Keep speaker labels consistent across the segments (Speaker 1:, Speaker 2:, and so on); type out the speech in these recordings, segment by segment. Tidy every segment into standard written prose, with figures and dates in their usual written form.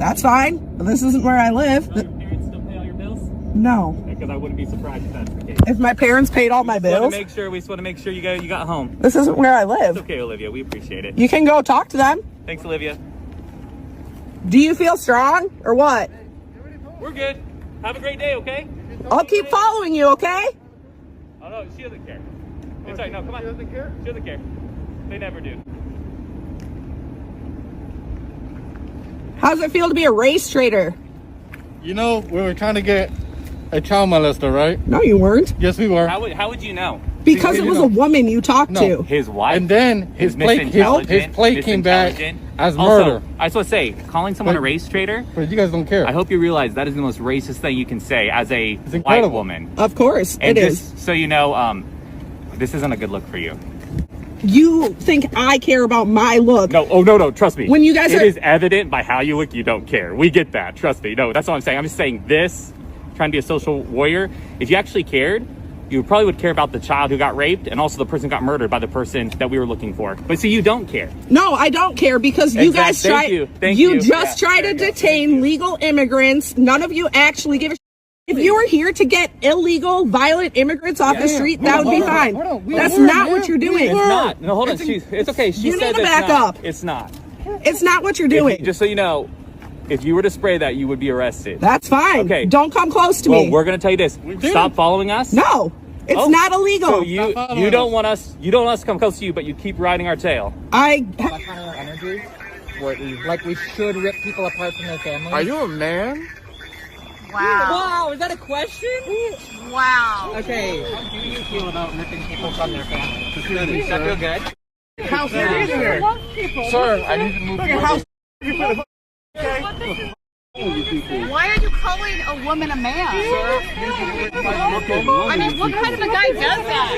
Speaker 1: That's fine. But this isn't where I live.
Speaker 2: Your parents still pay all your bills?
Speaker 1: No.
Speaker 2: Because I wouldn't be surprised if that's the case.
Speaker 1: If my parents paid all my bills?
Speaker 2: We just want to make sure you got home.
Speaker 1: This isn't where I live.
Speaker 2: It's okay, Olivia. We appreciate it.
Speaker 1: You can go talk to them.
Speaker 2: Thanks, Olivia.
Speaker 1: Do you feel strong or what?
Speaker 2: We're good. Have a great day, okay?
Speaker 1: I'll keep following you, okay?
Speaker 2: Oh, no, she doesn't care. It's all right. No, come on. She doesn't care? She doesn't care. They never do.
Speaker 1: How's it feel to be a race traitor?
Speaker 3: You know, we were trying to get a child molester, right?
Speaker 1: No, you weren't.
Speaker 3: Yes, we were.
Speaker 2: How would you know?
Speaker 1: Because it was a woman you talked to.
Speaker 2: His wife.
Speaker 3: And then his plate came back as murder.
Speaker 2: I just want to say, calling someone a race traitor,
Speaker 3: but you guys don't care.
Speaker 2: I hope you realize that is the most racist thing you can say as a white woman.
Speaker 1: Of course,
Speaker 2: and
Speaker 1: it is.
Speaker 2: So you know, this isn't a good look for you.
Speaker 1: You think I care about my look?
Speaker 2: No, oh no, trust me.
Speaker 1: When you guys
Speaker 2: it is evident by how you look, you don't care. We get that, trust me. No, that's what I'm saying. I'm just saying this, trying to be a social warrior. If you actually cared, you probably would care about the child who got raped and also the person who got murdered by the person that we were looking for. But see, you don't care.
Speaker 1: No, I don't care because you guys try. You just try to detain legal immigrants. None of you actually give a. If you were here to get illegal, violent immigrants off the street, that would be fine. That's not what you're doing.
Speaker 2: It's not. No, hold on. It's okay. She said
Speaker 1: need to back up.
Speaker 2: It's not.
Speaker 1: It's not what you're doing.
Speaker 2: Just so you know, if you were to spray that, you would be arrested.
Speaker 1: That's fine.
Speaker 2: Okay.
Speaker 1: Don't come close to me.
Speaker 2: Well, we're going to tell you this. Stop following us.
Speaker 1: No. It's not illegal.
Speaker 2: So you don't want us to come close to you, but you keep riding our tail.
Speaker 4: That kind of energy, like we should rip people apart from their families.
Speaker 3: Are you a man?
Speaker 4: Wow, is that a question?
Speaker 5: Wow.
Speaker 4: Okay. How do you feel about ripping people from their families? Does that feel good?
Speaker 3: How serious is it? Sir, I need to move forward.
Speaker 5: Why are you calling a woman a man? I mean, what kind of a guy does that?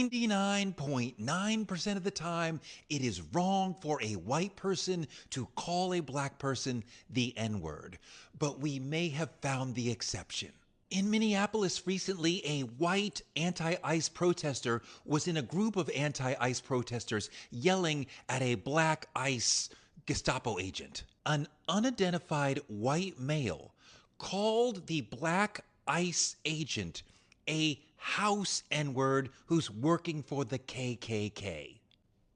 Speaker 6: 99.9% of the time, it is wrong for a white person to call a black person the N-word, but we may have found the exception. In Minneapolis recently, a white anti-ICE protester was in a group of anti-ICE protesters yelling at a black ICE Gestapo agent. An unidentified white male called the black ICE agent a house N-word who's working for the KKK.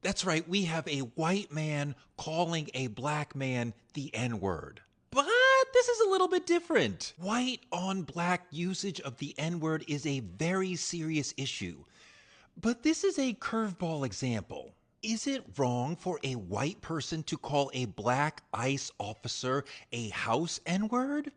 Speaker 6: That's right, we have a white man calling a black man the N-word. But this is a little bit different. White on black usage of the N-word is a very serious issue. But this is a curveball example. Is it wrong for a white person to call a black ICE officer a house N-word?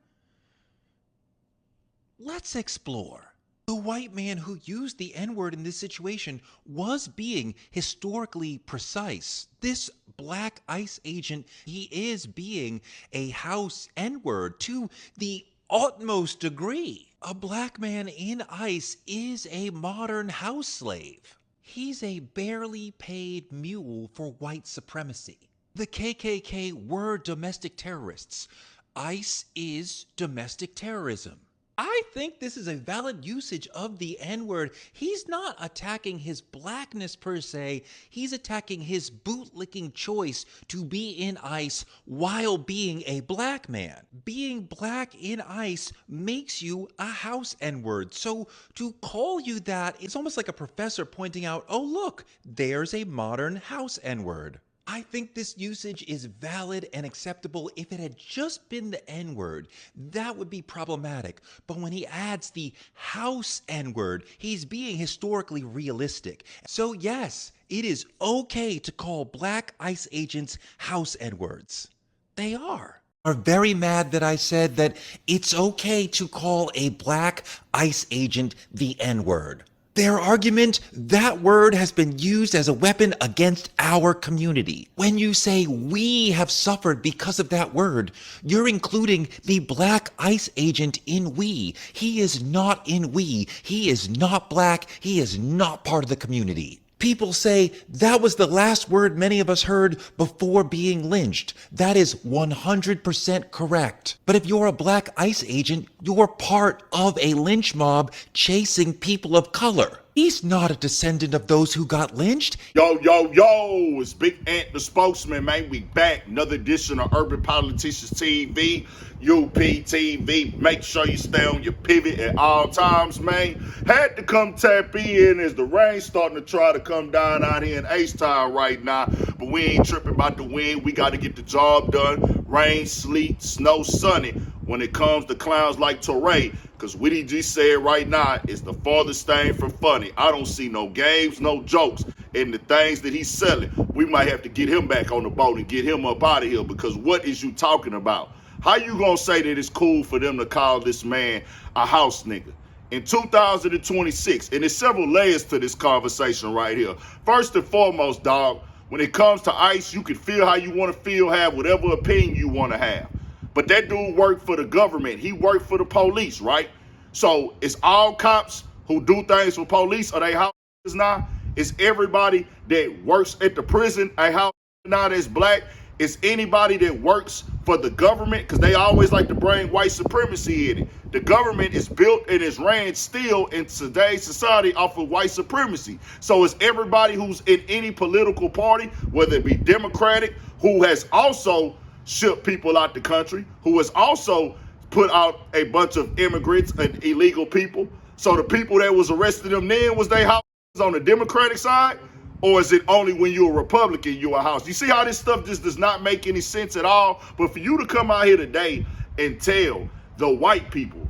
Speaker 6: Let's explore. The white man who used the N-word in this situation was being historically precise. This black ICE agent, he is being a house N-word to the utmost degree. A black man in ICE is a modern house slave. He's a barely paid mule for white supremacy. The KKK were domestic terrorists. ICE is domestic terrorism. I think this is a valid usage of the N-word. He's not attacking his blackness per se. He's attacking his bootlicking choice to be in ICE while being a black man. Being black in ICE makes you a house N-word. So to call you that, it's almost like a professor pointing out, oh look, there's a modern house N-word. I think this usage is valid and acceptable. If it had just been the N-word, that would be problematic. But when he adds the house N-word, he's being historically realistic. So yes, it is okay to call black ICE agents house N-words. They are very mad that I said that it's okay to call a black ICE agent the N-word. Their argument, that word has been used as a weapon against our community. When you say we have suffered because of that word, you're including the black ICE agent in we. He is not in we. He is not black. He is not part of the community. People say that was the last word many of us heard before being lynched. That is 100% correct. But if you're a black ICE agent, you're part of a lynch mob chasing people of color. He's not a descendant of those who got lynched.
Speaker 3: Yo, it's Big Ant the spokesman, man. We back. Another edition of Urban Politicians TV, UPTV. Make sure you stay on your pivot at all times, man. Had to come tap in as the rain starting to try to come down out here in H-Town right now. But we ain't tripping about the wind. We got to get the job done. Rain, sleet, snow, sunny. When it comes to clowns like Toure, because what he just said right now is the farthest thing from funny. I don't see no games, no jokes in the things that he's selling. We might have to get him back on the boat and get him up out of here, because what is you talking about? How you gonna say that it's cool for them to call this man a house nigga? In 2026, and there's several layers to this conversation right here. First and foremost, dog, when it comes to ICE, you can feel how you want to feel, have whatever opinion you want to have. But that dude worked for the government. He worked for the police, right? So it's all cops who do things for police. Are they house now? It's everybody that works at the prison a house now that's black. It's anybody that works for the government, because they always like to bring white supremacy in it. The government is built and is ran still in today's society off of white supremacy. So it's everybody who's in any political party, whether it be Democratic, who has also shipped people out the country, who has also put out a bunch of immigrants and illegal people. So the people that was arresting them then, was they house on the Democratic side? Or is it only when you're a Republican, you're a house? You see how this stuff just does not make any sense at all? But for you to come out here today and tell the white people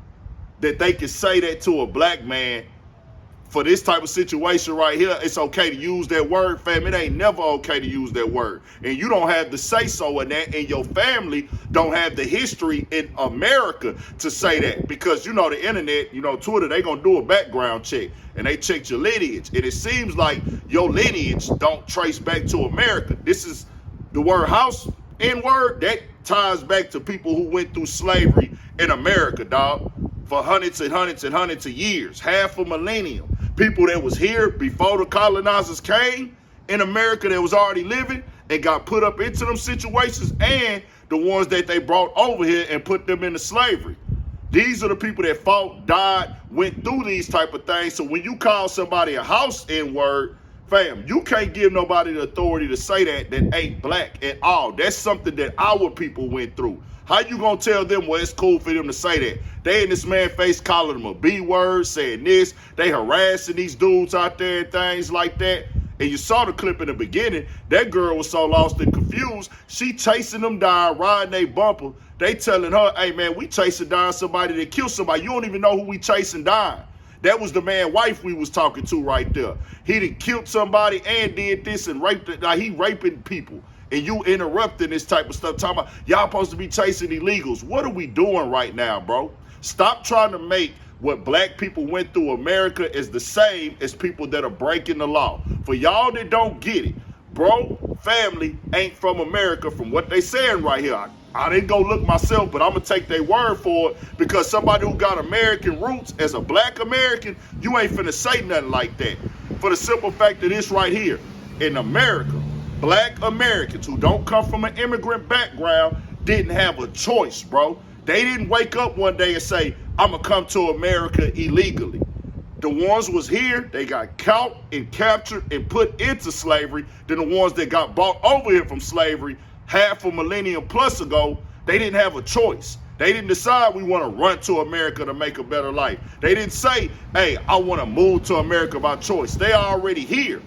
Speaker 3: that they can say that to a black man for this type of situation right here, it's okay to use that word, fam. It ain't never okay to use that word. And you don't have the say-so in that, and your family don't have the history in America to say that. Because, you know, the internet, you know, Twitter, they gonna do a background check, and they checked your lineage. And it seems like your lineage don't trace back to America. This is the word house, N-word, that ties back to people who went through slavery in America, dog, for hundreds and hundreds and hundreds of years, half a millennium. People that was here before the colonizers came in America, that was already living and got put up into them situations, and the ones that they brought over here and put them into slavery. These are the people that fought, died, went through these type of things. So when you call somebody a house N-word, fam, you can't give nobody the authority to say that ain't black at all. That's something that our people went through. How you gonna tell them, well, it's cool for them to say that? They in this man's face calling them a B-word, saying this. They harassing these dudes out there and things like that. And you saw the clip in the beginning. That girl was so lost and confused. She chasing them down, riding a bumper. They telling her, hey, man, we chasing down somebody that killed somebody. You don't even know who we chasing down. That was the man wife we was talking to right there. He done killed somebody and did this and raped it. Like, he raping people. And you interrupting this type of stuff, talking about y'all supposed to be chasing illegals. What are we doing right now, bro? Stop trying to make what black people went through America is the same as people that are breaking the law. For y'all that don't get it, bro, family ain't from America from what they saying right here. I didn't go look myself, but I'm going to take their word for it, because somebody who got American roots as a black American, you ain't finna say nothing like that. For the simple fact of this right here, in America, black Americans who don't come from an immigrant background didn't have a choice, bro. They didn't wake up one day and say, I'm going to come to America illegally. The ones was here, they got caught and captured and put into slavery. Then the ones that got bought over here from slavery half a millennium plus ago, they didn't have a choice. They didn't decide we want to run to America to make a better life. They didn't say, hey, I want to move to America by choice. They are already here.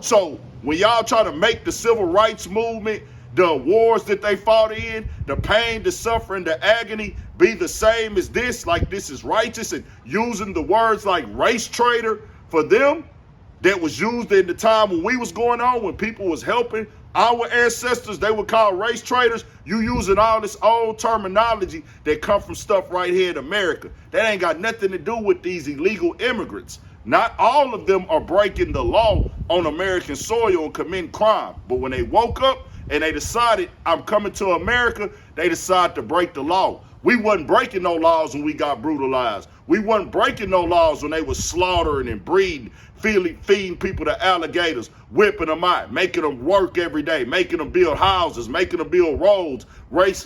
Speaker 3: So when y'all try to make the civil rights movement, the wars that they fought in, the pain, the suffering, the agony be the same as this, like this is righteous, and using the words like race traitor for them that was used in the time when we was going on, when people was helping our ancestors, they would call race traitors. You using all this old terminology that come from stuff right here in America. That ain't got nothing to do with these illegal immigrants. Not all of them are breaking the law on American soil and committing crime. But when they woke up and they decided, I'm coming to America, they decided to break the law. We wasn't breaking no laws when we got brutalized. We wasn't breaking no laws when they was slaughtering and breeding, feeding people to alligators, whipping them out, making them work every day, making them build houses, making them build roads,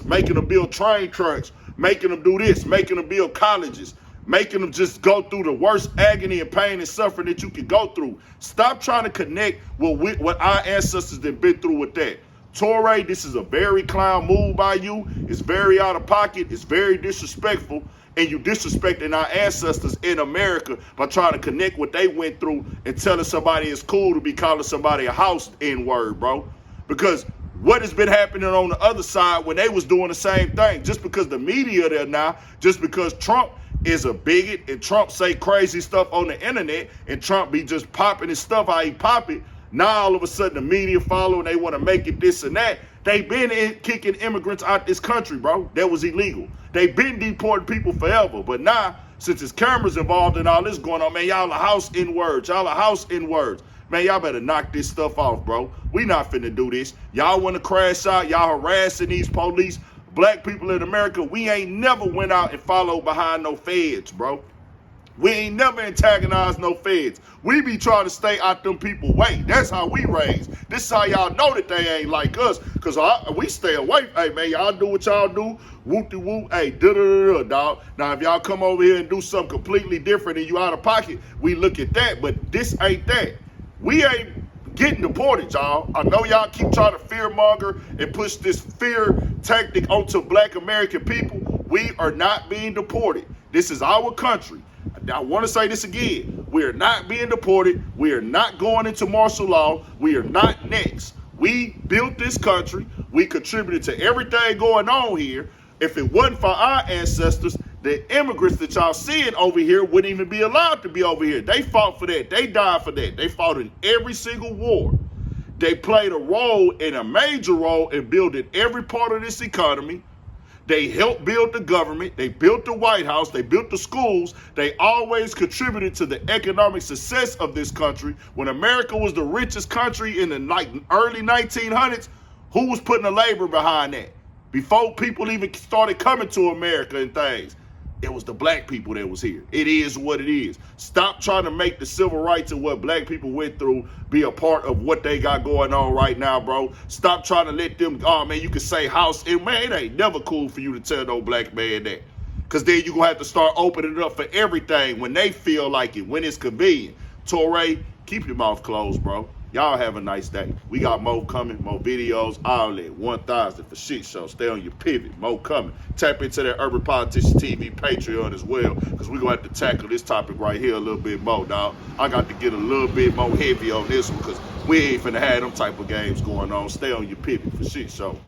Speaker 3: making them build train tracks, making them do this, making them build colleges, making them just go through the worst agony and pain and suffering that you can go through. Stop trying to connect with what our ancestors have been through with that. Toure, this is a very clown move by you. It's very out of pocket. It's very disrespectful. And you disrespecting our ancestors in America by trying to connect what they went through and telling somebody it's cool to be calling somebody a house N-word, bro. Because what has been happening on the other side when they was doing the same thing? Just because the media there now, just because Trump is a bigot and Trump say crazy stuff on the internet and Trump be just popping his stuff how he pop it, now all of a sudden the media follow and they want to make it this and that. They've been kicking immigrants out this country, bro. That was illegal. They've been deporting people forever. But now, since there's cameras involved in all this going on, man, y'all a house N-words. Y'all a house N-words. Man, y'all better knock this stuff off, bro. We not finna do this. Y'all want to crash out. Y'all harassing these police. Black people in America, we ain't never went out and followed behind no feds, bro. We ain't never antagonized no feds. We be trying to stay out them people way. That's how we raised. This is how y'all know that they ain't like us. Because we stay away. Hey, man, y'all do what y'all do. Whoop-de-whoop. Hey, da-da-da-da, dog. Now, if y'all come over here and do something completely different and you out of pocket, we look at that. But this ain't that. We ain't getting deported, y'all. I know y'all keep trying to fearmonger and push this fear tactic onto black American people. We are not being deported. This is our country. I want to say this again. We are not being deported. We are not going into martial law. We are not next. We built this country. We contributed to everything going on here. If it wasn't for our ancestors, the immigrants that y'all seeing over here wouldn't even be allowed to be over here. They fought for that. They died for that. They fought in every single war. They played a role, in a major role, in building every part of this economy. They helped build the government. They built the White House. They built the schools. They always contributed to the economic success of this country. When America was the richest country in the early 1900s, who was putting the labor behind that? Before people even started coming to America and things, it was the black people that was here. It is what it is. Stop trying to make the civil rights and what black people went through be a part of what they got going on right now, bro. Stop trying to let them, oh man, you can say house. And man, it ain't never cool for you to tell no black man that. Because then you're going to have to start opening it up for everything when they feel like it, when it's convenient. Toure, keep your mouth closed, bro. Y'all have a nice day. We got more coming, more videos, all that. 1,000 for shit show. Stay on your pivot. More coming. Tap into that Urban Politician TV Patreon as well, because we're going to have to tackle this topic right here a little bit more, dog. I got to get a little bit more heavy on this one, because we ain't finna have them type of games going on. Stay on your pivot for shit show.